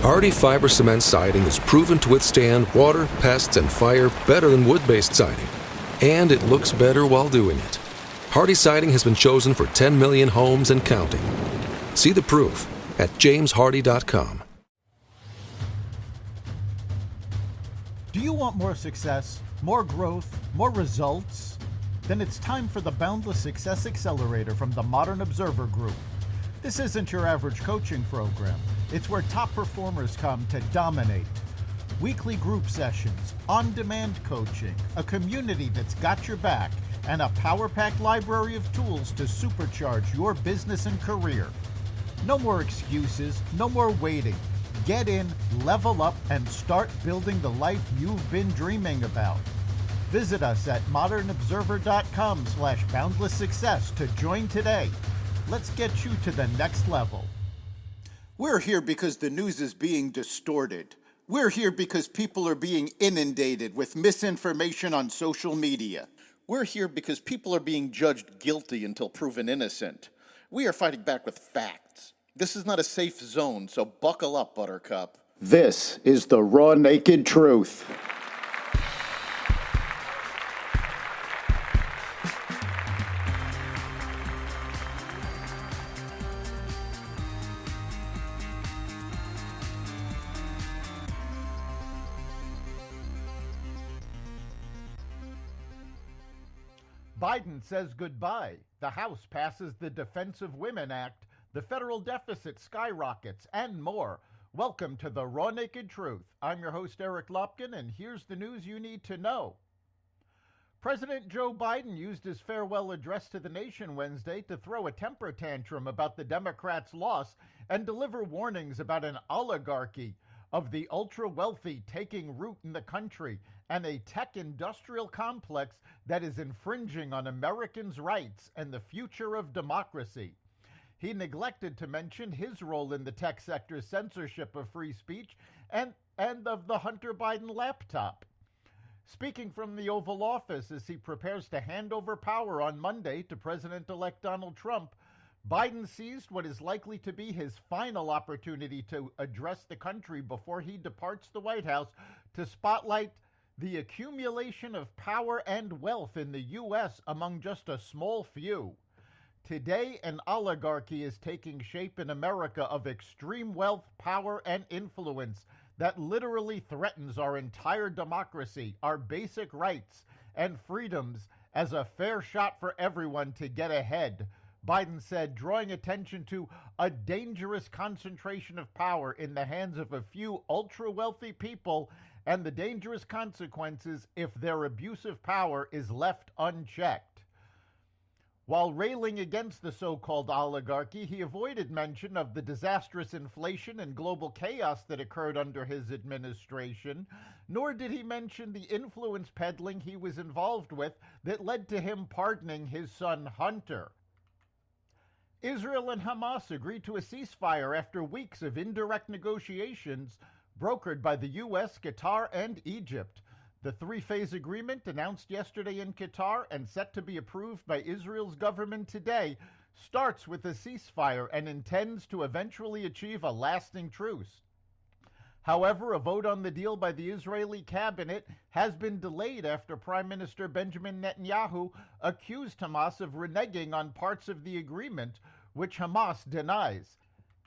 Hardy fiber cement siding is proven to withstand water, pests, and fire better than wood-based siding. And it looks better while doing it. Hardy siding has been chosen for 10 million homes and counting. See the proof at jameshardy.com. Do you want more success, more growth, more results? Then it's time for the Boundless Success Accelerator from the Modern Observer Group. This isn't your average coaching program. It's where top performers come to dominate. Weekly group sessions, on-demand coaching, a community that's got your back, and a power-packed library of tools to supercharge your business and career. No more excuses, no more waiting. Get in, level up, and start building the life you've been dreaming about. Visit us at modernobserver.com/boundless success to join today. Let's get you to the next level. We're here because the news is being distorted. We're here because people are being inundated with misinformation on social media. We're here because people are being judged guilty until proven innocent. We are fighting back with facts. This is not a safe zone, so buckle up, Buttercup. This is the raw, naked truth. Biden says goodbye. The House passes the Defense of Women Act. The federal deficit skyrockets, and more. Welcome to the Raw Naked Truth. I'm your host, Eric Lopkin, and here's the news you need to know. President Joe Biden used his farewell address to the nation Wednesday to throw a temper tantrum about the Democrats' loss and deliver warnings about an oligarchy of the ultra-wealthy taking root in the country and a tech-industrial complex that is infringing on Americans' rights and the future of democracy. He neglected to mention his role in the tech sector's censorship of free speech and of the Hunter Biden laptop. Speaking from the Oval Office as he prepares to hand over power on Monday to President-elect Donald Trump, Biden seized what is likely to be his final opportunity to address the country before he departs the White House to spotlight the accumulation of power and wealth in the U.S. among just a small few. Today, an oligarchy is taking shape in America of extreme wealth, power, and influence that literally threatens our entire democracy, our basic rights and freedoms as a fair shot for everyone to get ahead, Biden said, drawing attention to a dangerous concentration of power in the hands of a few ultra-wealthy people and the dangerous consequences if their abuse of power is left unchecked. While railing against the so-called oligarchy, he avoided mention of the disastrous inflation and global chaos that occurred under his administration, nor did he mention the influence peddling he was involved with that led to him pardoning his son Hunter. Israel and Hamas agreed to a ceasefire after weeks of indirect negotiations brokered by the U.S., Qatar, and Egypt. The three-phase agreement announced yesterday in Qatar and set to be approved by Israel's government today starts with a ceasefire and intends to eventually achieve a lasting truce. However, a vote on the deal by the Israeli cabinet has been delayed after Prime Minister Benjamin Netanyahu accused Hamas of reneging on parts of the agreement, which Hamas denies.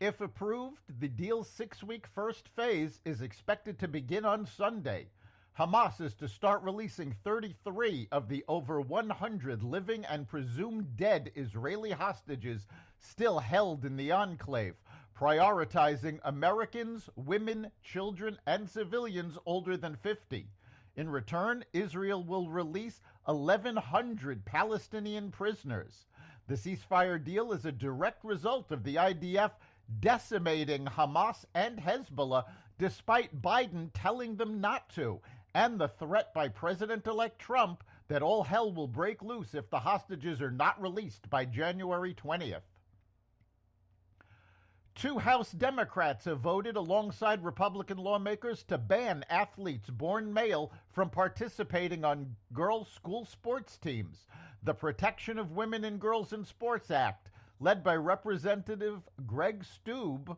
If approved, the deal's 6-week first phase is expected to begin on Sunday. Hamas is to start releasing 33 of the over 100 living and presumed dead Israeli hostages still held in the enclave, prioritizing Americans, women, children, and civilians older than 50. In return, Israel will release 1,100 Palestinian prisoners. The ceasefire deal is a direct result of the IDF decimating Hamas and Hezbollah despite Biden telling them not to, and the threat by President-elect Trump that all hell will break loose if the hostages are not released by January 20th. Two House Democrats have voted alongside Republican lawmakers to ban athletes born male from participating on girls' school sports teams. The Protection of Women and Girls in Sports Act, led by Representative Greg Steube,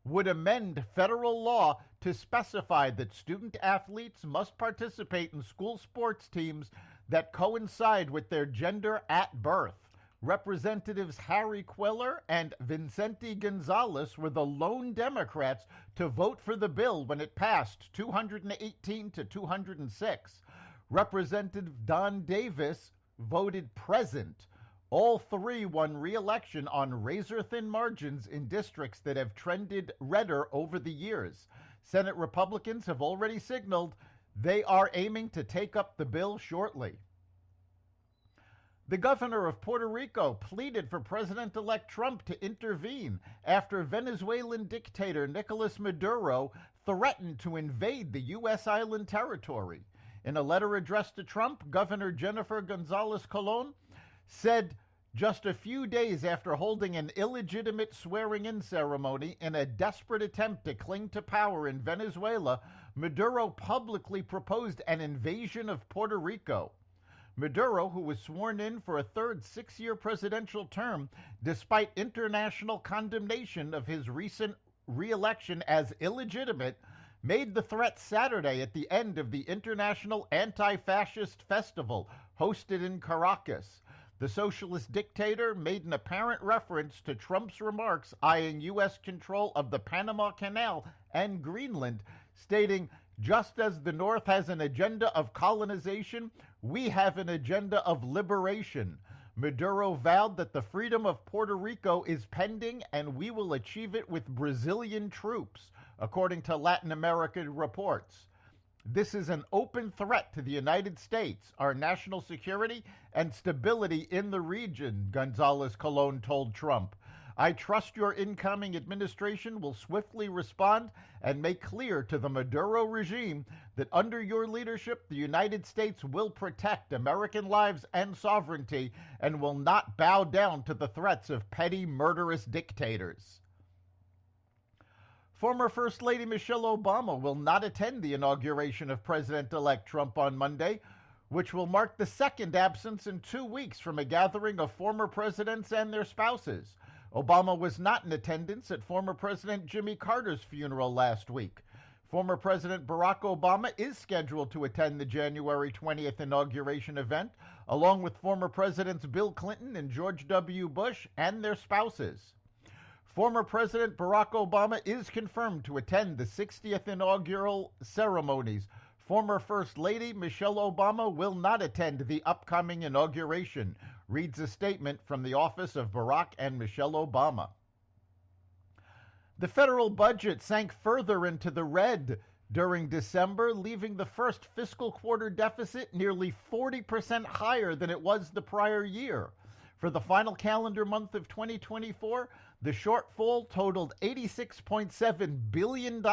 would amend federal law to specify that student athletes must participate in school sports teams that coincide with their gender at birth. Representatives Harry Quiller and Vicente Gonzalez were the lone Democrats to vote for the bill when it passed 218 to 206. Representative Don Davis voted present. All three won re-election on razor-thin margins in districts that have trended redder over the years. Senate Republicans have already signaled they are aiming to take up the bill shortly. The governor of Puerto Rico pleaded for President-elect Trump to intervene after Venezuelan dictator Nicolas Maduro threatened to invade the U.S. island territory. In a letter addressed to Trump, Governor Jennifer Gonzalez Colon said just a few days after holding an illegitimate swearing-in ceremony in a desperate attempt to cling to power in Venezuela, Maduro publicly proposed an invasion of Puerto Rico. Maduro, who was sworn in for a third six-year presidential term, despite international condemnation of his recent re-election as illegitimate, made the threat Saturday at the end of the International Anti-Fascist Festival hosted in Caracas. The socialist dictator made an apparent reference to Trump's remarks eyeing U.S. control of the Panama Canal and Greenland, stating, "Just as the North has an agenda of colonization, we have an agenda of liberation." Maduro vowed that the freedom of Puerto Rico is pending and we will achieve it with Brazilian troops, according to Latin American reports. This is an open threat to the United States, our national security, and stability in the region, Gonzalez Colon told Trump. I trust your incoming administration will swiftly respond and make clear to the Maduro regime that under your leadership, the United States will protect American lives and sovereignty and will not bow down to the threats of petty, murderous dictators. Former First Lady Michelle Obama will not attend the inauguration of President-elect Trump on Monday, which will mark the second absence in 2 weeks from a gathering of former presidents and their spouses. Obama was not in attendance at former President Jimmy Carter's funeral last week. Former President Barack Obama is scheduled to attend the January 20th inauguration event, along with former Presidents Bill Clinton and George W. Bush and their spouses. Former President Barack Obama is confirmed to attend the 60th inaugural ceremonies. Former First Lady Michelle Obama will not attend the upcoming inauguration, reads a statement from the office of Barack and Michelle Obama. The federal budget sank further into the red during December, leaving the first fiscal quarter deficit nearly 40% higher than it was the prior year. For the final calendar month of 2024, the shortfall totaled $86.7 billion,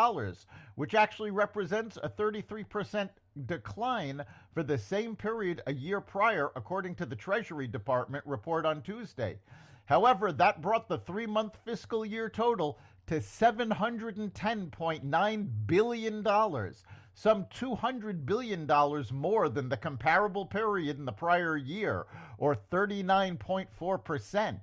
which actually represents a 33% decline for the same period a year prior, according to the Treasury Department report on Tuesday. However, that brought the three-month fiscal year total to $710.9 billion, some $200 billion more than the comparable period in the prior year, or 39.4%.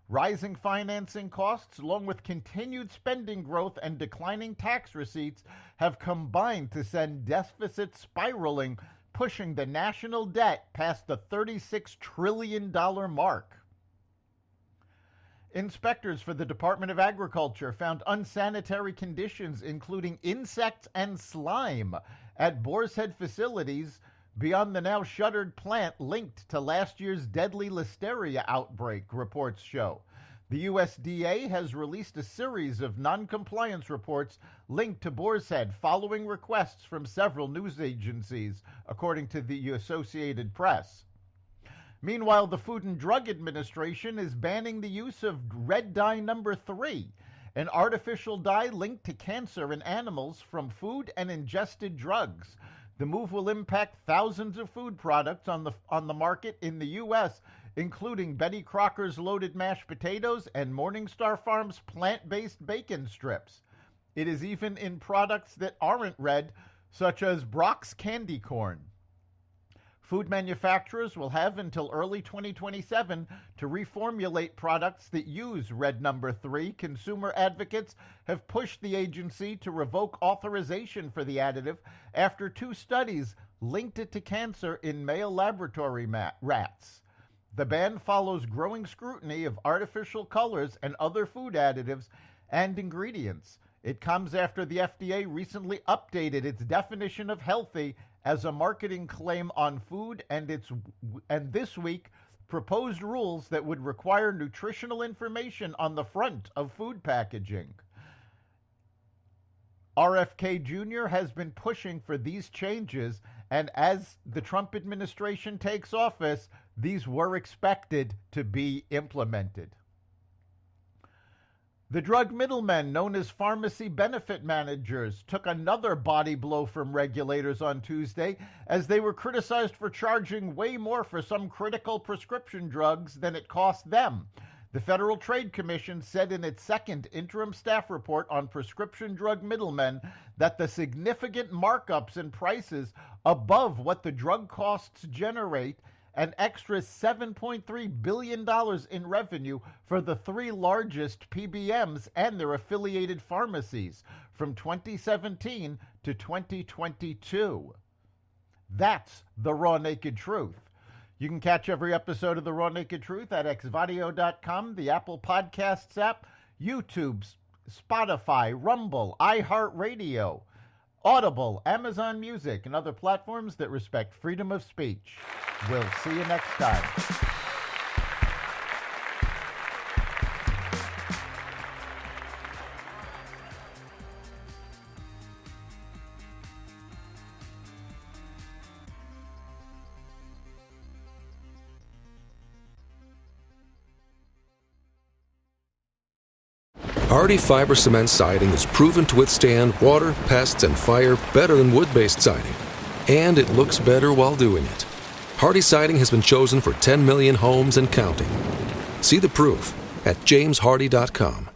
Rising financing costs, along with continued spending growth and declining tax receipts, have combined to send deficits spiraling, pushing the national debt past the $36 trillion mark. Inspectors for the Department of Agriculture found unsanitary conditions, including insects and slime, at Boar's Head facilities beyond the now shuttered plant linked to last year's deadly listeria outbreak, reports show. The USDA has released a series of non-compliance reports linked to Boar's Head following requests from several news agencies, according to the Associated Press. Meanwhile, the Food and Drug Administration is banning the use of red dye number 3, an artificial dye linked to cancer in animals from food and ingested drugs. The move will impact thousands of food products on the market in the U.S., including Betty Crocker's loaded mashed potatoes and Morningstar Farms plant-based bacon strips. It is even in products that aren't red, such as Brock's candy corn. Food manufacturers will have until early 2027 to reformulate products that use red number 3. Consumer advocates have pushed the agency to revoke authorization for the additive after 2 studies linked it to cancer in male laboratory rats. The ban follows growing scrutiny of artificial colors and other food additives and ingredients. It comes after the FDA recently updated its definition of healthy as a marketing claim on food, and this week proposed rules that would require nutritional information on the front of food packaging. RFK Jr. has been pushing for these changes, and as the Trump administration takes office, these were expected to be implemented. The drug middlemen, known as pharmacy benefit managers, took another body blow from regulators on Tuesday as they were criticized for charging way more for some critical prescription drugs than it cost them. The Federal Trade Commission said in its second interim staff report on prescription drug middlemen that the significant markups in prices above what the drug costs generate an extra $7.3 billion in revenue for the 3 largest PBMs and their affiliated pharmacies from 2017 to 2022. That's the raw naked truth. You can catch every episode of The Raw Naked Truth at xvadio.com, the Apple Podcasts app, YouTube, Spotify, Rumble, iHeartRadio, Audible, Amazon Music, and other platforms that respect freedom of speech. We'll see you next time. Hardy fiber cement siding is proven to withstand water, pests, and fire better than wood-based siding. And it looks better while doing it. Hardy siding has been chosen for 10 million homes and counting. See the proof at jameshardy.com.